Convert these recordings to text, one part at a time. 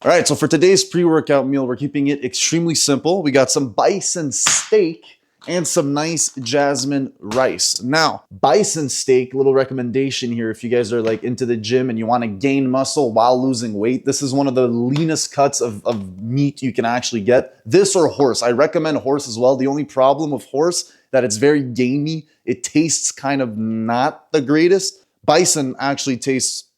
All right, so for today's pre-workout meal, we're keeping it extremely simple. We got some bison steak and some nice jasmine rice. Now, bison steak, little recommendation here if you guys are like into the gym and you want to gain muscle while losing weight. This is one of the leanest cuts of meat you can actually get. This or horse. I recommend horse as well. The only problem with horse that it's very gamey. It tastes kind of not the greatest. Bison actually tastes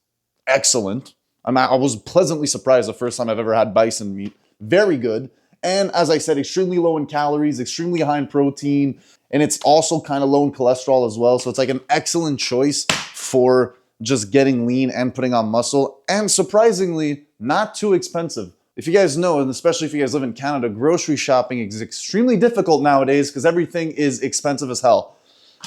excellent. I was pleasantly surprised the first time I've ever had bison meat. Very good. And as I said, extremely low in calories, extremely high in protein, and it's also kind of low in cholesterol as well. So it's like an excellent choice for just getting lean and putting on muscle. And surprisingly, not too expensive. If you guys know, and especially if you guys live in Canada, grocery shopping is extremely difficult nowadays because everything is expensive as hell.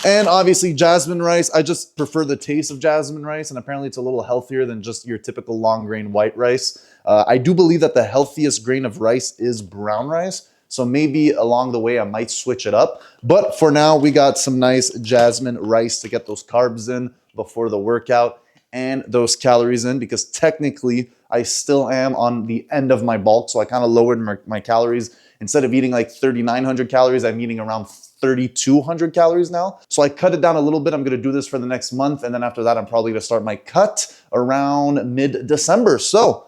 And obviously jasmine rice, I just prefer the taste of jasmine rice, and apparently it's a little healthier than just your typical long grain white rice. I do believe that the healthiest grain of rice is brown rice, so maybe along the way I might switch it up. But for now, we got some nice jasmine rice to get those carbs in before the workout and those calories in, because technically I still am on the end of my bulk, so I kind of lowered my calories. Instead of eating like 3,900 calories, I'm eating around 3,200 calories now. So I cut it down a little bit. I'm going to do this for the next month. And then after that, I'm probably going to start my cut around mid-December. So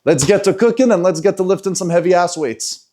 let's get to cooking and let's get to lifting some heavy ass weights.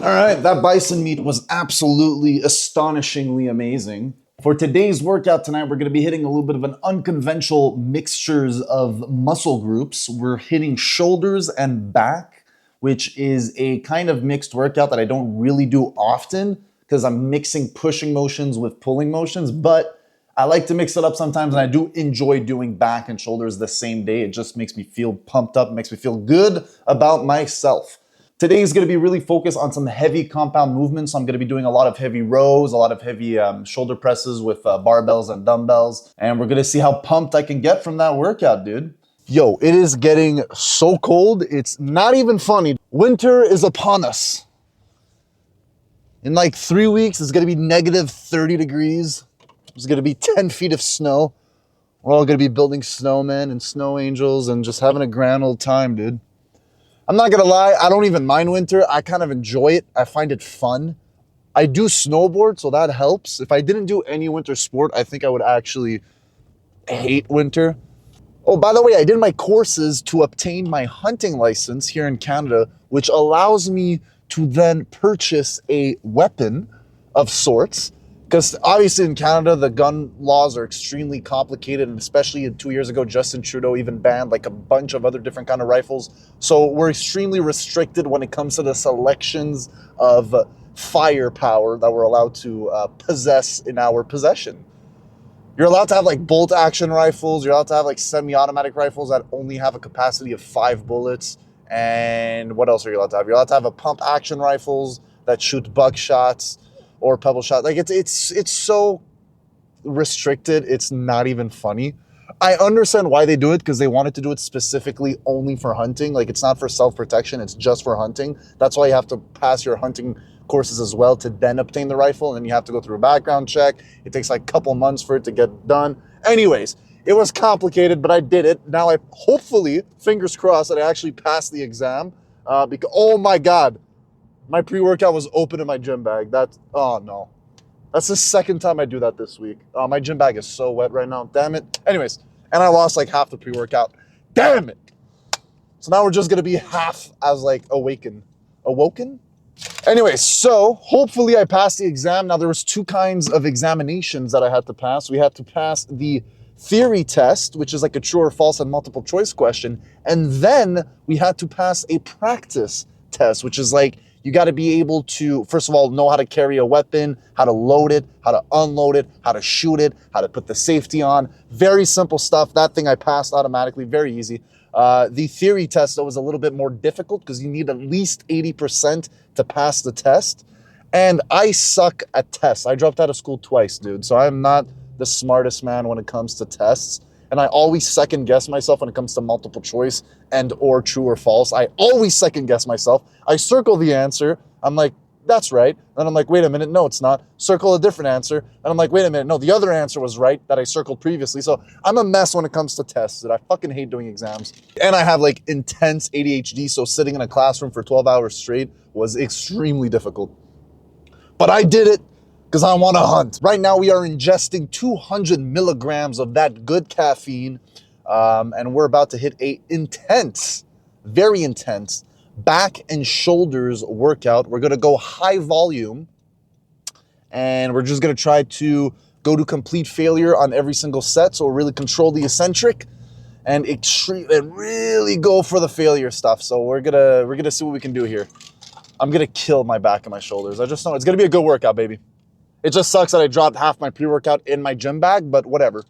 All right, that bison meat was absolutely astonishingly amazing. For today's workout tonight, we're going to be hitting a little bit of an unconventional mixtures of muscle groups. We're hitting shoulders and back, which is a kind of mixed workout that I don't really do often because I'm mixing pushing motions with pulling motions, but I like to mix it up sometimes, and I do enjoy doing back and shoulders the same day. It just makes me feel pumped up, makes me feel good about myself. Today is going to be really focused on some heavy compound movements. So I'm going to be doing a lot of heavy rows, a lot of heavy shoulder presses with barbells and dumbbells. And we're going to see how pumped I can get from that workout, dude. Yo, it is getting so cold. It's not even funny. Winter is upon us. In like 3 weeks, it's going to be negative 30 degrees. There's going to be 10 feet of snow. We're all going to be building snowmen and snow angels and just having a grand old time, dude. I'm not gonna lie, I don't even mind winter. I kind of enjoy it. I find it fun. I do snowboard, so that helps. If I didn't do any winter sport, I think I would actually hate winter. Oh, by the way, I did my courses to obtain my hunting license here in Canada, which allows me to then purchase a weapon of sorts. Because obviously in Canada, the gun laws are extremely complicated, and especially 2 years ago, Justin Trudeau even banned like a bunch of other different kind of rifles. So we're extremely restricted when it comes to the selections of firepower that we're allowed to possess in our possession. You're allowed to have like bolt action rifles. You're allowed to have like semi-automatic rifles that only have a capacity of 5 bullets. And what else are you allowed to have? You're allowed to have a pump action rifles that shoot buckshots or pebble shot. Like it's so restricted. It's not even funny. I understand why they do it, because they wanted to do it specifically only for hunting. Like, it's not for self-protection. It's just for hunting. That's why you have to pass your hunting courses as well to then obtain the rifle. And then you have to go through a background check. It takes like a couple months for it to get done. Anyways, it was complicated, but I did it. Now I hopefully, fingers crossed, that I actually passed the exam. Because, oh my God, my pre-workout was open in my gym bag. Oh no. That's the second time I do that this week. My gym bag is so wet right now. Damn it. Anyways, and I lost like half the pre-workout. Damn it. So now we're just going to be half as like awoken. Anyway, so hopefully I passed the exam. Now there was two kinds of examinations that I had to pass. We had to pass the theory test, which is like a true or false and multiple choice question. And then we had to pass a practice test, which is like, you got to be able to, first of all, know how to carry a weapon, how to load it, how to unload it, how to shoot it, how to put the safety on. Very simple stuff. That thing I passed automatically, very easy. The theory test, though, was a little bit more difficult because you need at least 80% to pass the test. And I suck at tests. I dropped out of school twice, dude. So I'm not the smartest man when it comes to tests. And I always second guess myself when it comes to multiple choice and or true or false. I always second guess myself. I circle the answer. I'm like, that's right. And I'm like, wait a minute, no, it's not. Circle a different answer. And I'm like, wait a minute, no, the other answer was right that I circled previously. So I'm a mess when it comes to tests, that I fucking hate doing exams. And I have like intense ADHD, so sitting in a classroom for 12 hours straight was extremely difficult. But I did it because I want to hunt. Right now we are ingesting 200 milligrams of that good caffeine, and we're about to hit a intense, very intense back and shoulders workout. We're gonna go high volume, and we're just gonna try to go to complete failure on every single set. So we'll really control the eccentric and really go for the failure stuff. So we're gonna see what we can do here. I'm gonna kill my back and my shoulders. I just know it's gonna be a good workout, baby. It just sucks that I dropped half my pre-workout in my gym bag, but whatever.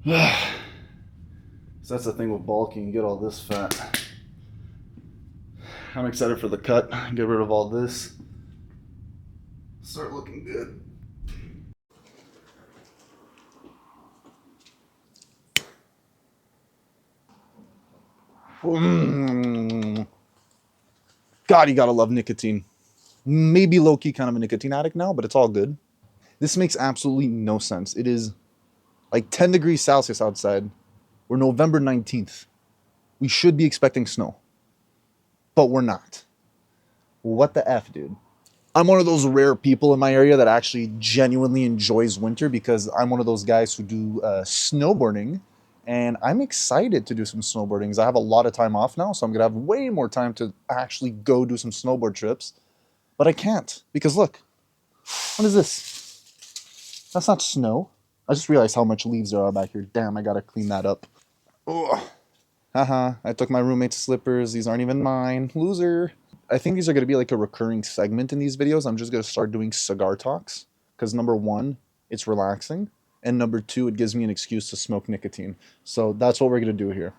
So that's the thing with bulking, you get all this fat. I'm excited for the cut. Get rid of all this. Start looking good. God, you gotta love nicotine. Maybe low-key kind of a nicotine addict now, but it's all good. This makes absolutely no sense. It is like 10 degrees Celsius outside. We're November 19th. We should be expecting snow, but we're not. What the F, dude? I'm one of those rare people in my area that actually genuinely enjoys winter because I'm one of those guys who do snowboarding, and I'm excited to do some snowboarding because I have a lot of time off now, so I'm gonna have way more time to actually go do some snowboard trips. But I can't because look, what is this? That's not snow. I just realized how much leaves there are back here. Damn, I gotta clean that up. Ugh. Haha, I took my roommate's slippers. These aren't even mine. Loser. I think these are going to be like a recurring segment in these videos. I'm just going to start doing cigar talks because number one, it's relaxing. And number two, it gives me an excuse to smoke nicotine. So that's what we're going to do here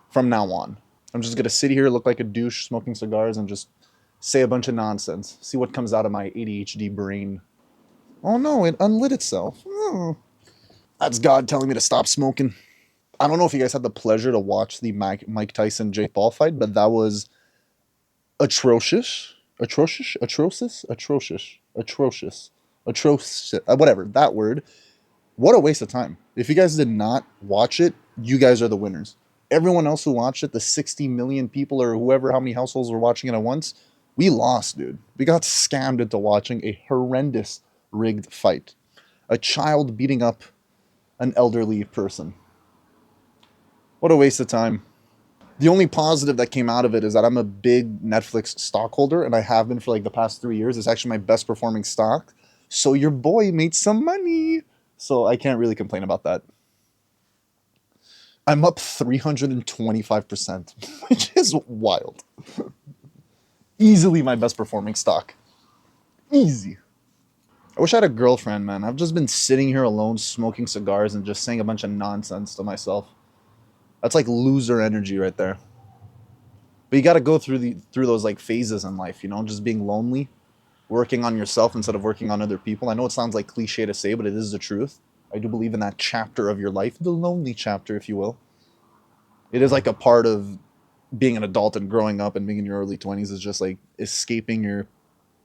from now on. I'm just going to sit here, look like a douche, smoking cigars, and just say a bunch of nonsense. See what comes out of my ADHD brain. Oh no, it unlit itself. Oh. That's God telling me to stop smoking. I don't know if you guys had the pleasure to watch the Mike Tyson Jake Paul fight, but that was atrocious, whatever, that word. What a waste of time. If you guys did not watch it, you guys are the winners. Everyone else who watched it, the 60 million people or whoever, how many households were watching it at once, we lost, dude. We got scammed into watching a horrendous rigged fight. A child beating up an elderly person. What a waste of time. The only positive that came out of it is that I'm a big Netflix stockholder, and I have been for like the past 3 years. It's actually my best performing stock. So your boy made some money. So I can't really complain about that. I'm up 325%, which is wild. Easily my best performing stock. Easy. I wish I had a girlfriend, man. I've just been sitting here alone, smoking cigars and just saying a bunch of nonsense to myself. That's like loser energy right there. But you got to go through those like phases in life, you know, just being lonely, working on yourself instead of working on other people. I know it sounds like cliche to say, but it is the truth. I do believe in that chapter of your life, the lonely chapter, if you will. It is like a part of being an adult and growing up and being in your early 20s is just like escaping your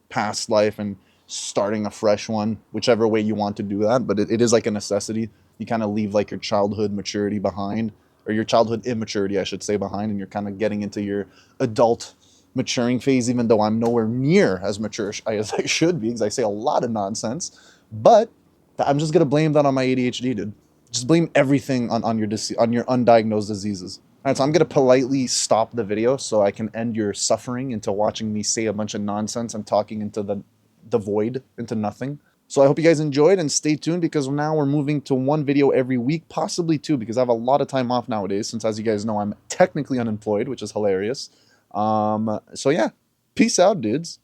past life and starting a fresh one, whichever way you want to do that. But it is like a necessity. You kind of leave like your childhood maturity behind, or your childhood immaturity, I should say, behind, and you're kind of getting into your adult maturing phase, even though I'm nowhere near as mature as I should be, because I say a lot of nonsense. But I'm just going to blame that on my ADHD, dude. Just blame everything on your undiagnosed diseases. All right, so I'm going to politely stop the video so I can end your suffering into watching me say a bunch of nonsense and talking into the void, into nothing. So I hope you guys enjoyed, and stay tuned because now we're moving to one video every week, possibly two, because I have a lot of time off nowadays since, as you guys know, I'm technically unemployed, which is hilarious. So yeah, peace out, dudes.